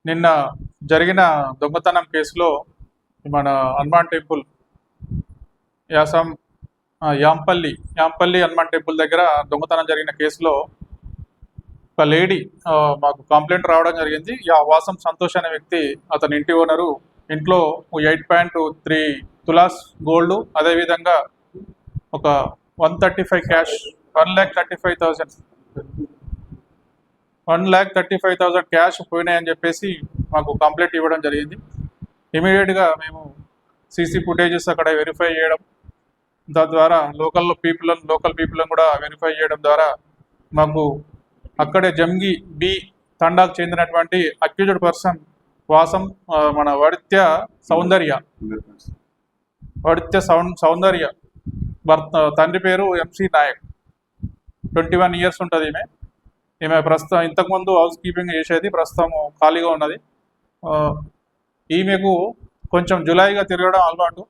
నిన్న జరిగిన దొంగతనం కేసులో మన హనుమాన్ టెంపుల్ యాసం యాంపల్లి హనుమాన్ టెంపుల్ దగ్గర దొంగతనం జరిగిన కేసులో ఒక లేడీ మాకు కంప్లైంట్ రావడం జరిగింది. వాసం సంతోష్ అనే వ్యక్తి అతని ఇంటి ఓనరు ఇంట్లో 8.3 తులాస్ గోల్డ్, అదేవిధంగా ఒక 135 క్యాష్ 1,35,000 క్యాష్ పోయినాయని చెప్పేసి మాకు కంప్లైంట్ ఇవ్వడం జరిగింది. ఇమీడియట్గా మేము సీసీ ఫుటేజెస్ అక్కడ వెరిఫై చేయడం, తద్వారా లోకల్ పీపుల్ని కూడా వెరిఫై చేయడం ద్వారా మాకు అక్కడే జంగి బి తండాకు చెందినటువంటి అక్యూజ్డ్ పర్సన్ వాసం మన వడిత్య సౌందర్య భర్త తండ్రి పేరు ఎంసీ నాయక్, 21 ఇయర్స్ ఉంటుంది. ఈమె ప్రస్తుతం ఇంతకుముందు హౌస్ కీపింగ్ చేసేది, ప్రస్తుతం ఖాళీగా ఉన్నది. ఈమెకు కొంచెం జులాయిగా తిరగడం అలవాటు,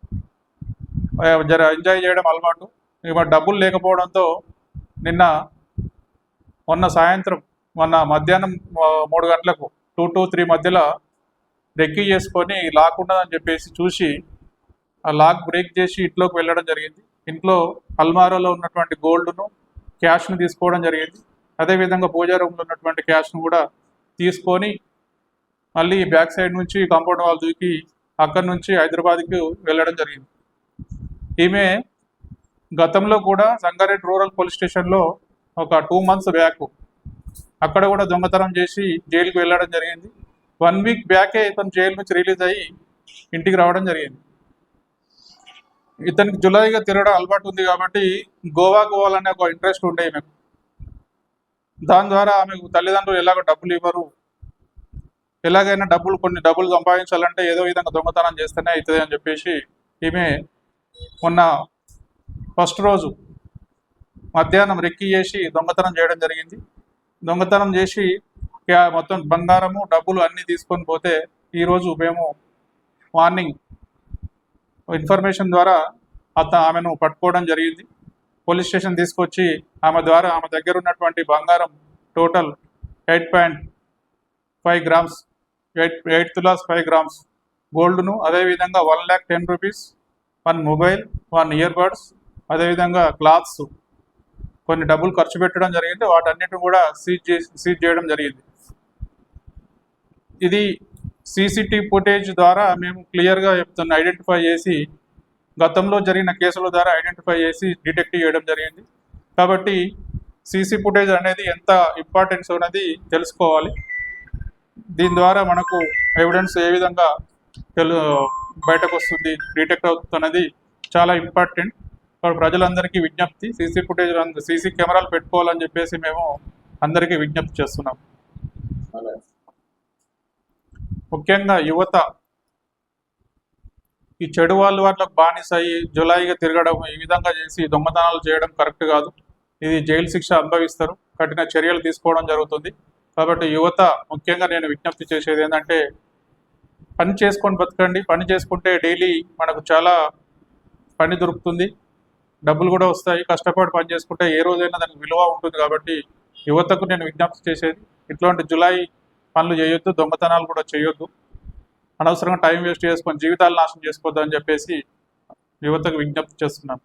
ఎంజాయ్ చేయడం అలవాటు. ఈమె డబ్బులు లేకపోవడంతో మొన్న మధ్యాహ్నం 3 గంటలకు 2 to 3 మధ్యలో రెక్కీ చేసుకొని లాక్ ఉండదని చెప్పేసి చూసి ఆ లాక్ బ్రేక్ చేసి ఇంట్లోకి వెళ్ళడం జరిగింది. ఇంట్లో అల్మారాలో ఉన్నటువంటి గోల్డ్ను, క్యాష్ను తీసుకోవడం జరిగింది. అదేవిధంగా పూజా రూమ్లో ఉన్నటువంటి క్యాష్ను కూడా తీసుకొని మళ్ళీ బ్యాక్ సైడ్ నుంచి కాంపౌండ్ వాల్ దూకి అక్కడి నుంచి హైదరాబాద్కి వెళ్ళడం జరిగింది. ఈమె గతంలో కూడా సంగారెడ్డి రూరల్ పోలీస్ స్టేషన్లో ఒక 2 months బ్యాక్ అక్కడ కూడా దొంగతనం చేసి జైలుకి వెళ్ళడం జరిగింది. 1 week బ్యాకే ఇతను జైలు నుంచి రిలీజ్ అయ్యి ఇంటికి రావడం జరిగింది. ఇతనికి జులాయిగా తిరగడం అలవాటు ఉంది కాబట్టి గోవాకు పోవాలనే ఒక ఇంట్రెస్ట్ ఉండే ఈమెకు. దాని ద్వారా ఆమెకు తల్లిదండ్రులు ఎలాగో డబ్బులు ఇవ్వరు, ఎలాగైనా కొన్ని డబ్బులు సంపాదించాలంటే ఏదో విధంగా దొంగతనం చేస్తేనే అవుతుంది అని చెప్పేసి ఈమె మొన్న ఫస్ట్ రోజు మధ్యాహ్నం రెక్కీ చేసి దొంగతనం చేయడం జరిగింది. దొంగతనం చేసి మొత్తం బంగారము, డబ్బులు అన్నీ తీసుకొని పోతే ఈరోజు మేము మార్నింగ్ ఇన్ఫర్మేషన్ ద్వారా ఆమెను పట్టుకోవడం జరిగింది. పోలీస్ స్టేషన్ తీసుకొచ్చి ఆమె దగ్గర ఉన్నటువంటి బంగారం టోటల్ 8.5 grams 8 తులాస్ 5 grams గోల్డ్ను, అదేవిధంగా 1,10,000 రూపీస్, 1 మొబైల్, 1 ఇయర్ బడ్స్, అదేవిధంగా క్లాత్స్, కొన్ని డబ్బులు ఖర్చు పెట్టడం జరిగింది. వాటన్నిటిని కూడా సీజ్ చేయడం జరిగింది. ఇది సీసీటీవీ ఫుటేజ్ ద్వారా మేము క్లియర్గా ఐడెంటిఫై చేసి, గతంలో జరిగిన కేసుల ద్వారా ఐడెంటిఫై చేసి డిటెక్ట్ చేయడం జరిగింది. కాబట్టి సీసీ ఫుటేజ్ అనేది ఎంత ఇంపార్టెన్స్ అనేది తెలుసుకోవాలి. దీని ద్వారా మనకు ఎవిడెన్స్ ఏ విధంగా బయటకు వస్తుంది, డిటెక్ట్ అవుతుంది అనేది చాలా ఇంపార్టెంట్. ప్రజలందరికీ విజ్ఞప్తి, సీసీ కెమెరాలు పెట్టుకోవాలని చెప్పేసి మేము అందరికీ విజ్ఞప్తి చేస్తున్నాం. ముఖ్యంగా యువత ఈ చెడు వాళ్ళకు బానిస అయ్యి జులాయిగా తిరగడం, ఈ విధంగా చేసి దొంగతనాలు చేయడం కరెక్ట్ కాదు. ఇది జైలు శిక్ష అనుభవిస్తారు, కఠిన చర్యలు తీసుకోవడం జరుగుతుంది. కాబట్టి యువత ముఖ్యంగా నేను విజ్ఞప్తి చేసేది ఏంటంటే, పని చేసుకొని బతకండి. పని చేసుకుంటే డైలీ మనకు చాలా పని దొరుకుతుంది, డబ్బులు కూడా వస్తాయి. కష్టపడి పని చేసుకుంటే ఏ రోజైనా దానికి విలువ ఉంటుంది. కాబట్టి యువతకు నేను విజ్ఞప్తి చేసేది, ఇట్లాంటి జులాయి పనులు చేయొద్దు, దొంగతనాలు కూడా చేయొద్దు. అనవసరంగా టైం వేస్ట్ చేసుకొని జీవితాలు నాశనం చేసుకోవద్దు అని చెప్పేసి యువతకు విజ్ఞప్తి చేస్తున్నాను.